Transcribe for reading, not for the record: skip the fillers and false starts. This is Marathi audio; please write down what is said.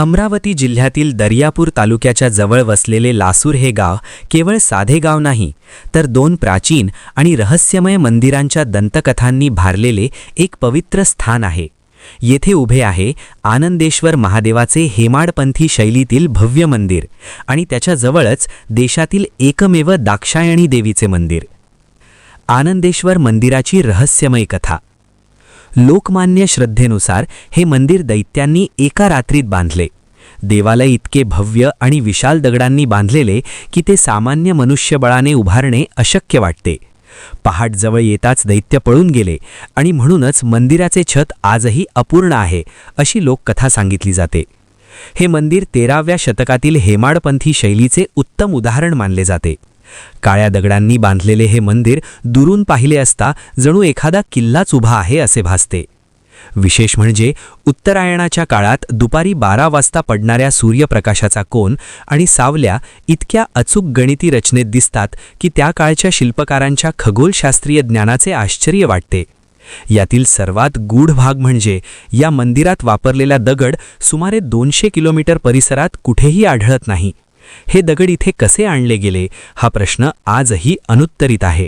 अमरावती जिल्ह्यातील दर्यापूर तालुक्याच्या जवळ वसलेले लासूर हे गाव केवळ साधे गाव नाही, तर दोन प्राचीन आणि रहस्यमय मंदिरांच्या दंतकथांनी भारलेले एक पवित्र स्थान आहे. येथे उभे आहे आनंदेश्वर महादेवाचे हेमाडपंथी शैलीतील भव्य मंदिर आणि त्याच्या जवळच देशातील एकमेव दाक्षायणी देवीचे मंदिर. आनंदेश्वर मंदिराची रहस्यमय कथा. लोकमान्य श्रद्धेनुसार हे मंदिर दैत्यांनी एका रात्रीत बांधले. देवालय इतके भव्य आणि विशाल दगडांनी बांधलेले की ते सामान्य मनुष्यबळाने उभारणे अशक्य वाटते. पहाट जवळ येताच दैत्य पळून गेले आणि म्हणूनच मंदिराचे छत आजही अपूर्ण आहे अशी लोककथा सांगितली जाते. हे मंदिर 13व्या शतकातील हेमाडपंथी शैलीचे उत्तम उदाहरण मानले जाते. काळ्या दगडांनी बांधलेले हे मंदिर दुरून पाहिले असता जणू एखादा किल्लाच उभा आहे असे भासते. विशेष म्हणजे उत्तरायणाच्या काळात दुपारी 12 वाजता पडणाऱ्या सूर्यप्रकाशाचा कोन आणि सावल्या इतक्या अचूक गणिती रचनेत दिसतात की त्या काळच्या शिल्पकारांच्या खगोलशास्त्रीय ज्ञानाचे आश्चर्य वाटते. यातील सर्वात गूढ भाग म्हणजे या मंदिरात वापरलेला दगड सुमारे 200 किलोमीटर परिसरात कुठेही आढळत नाही. हे दगड इथे कसे आणले गेले हा प्रश्न आजही अनुत्तरित आहे.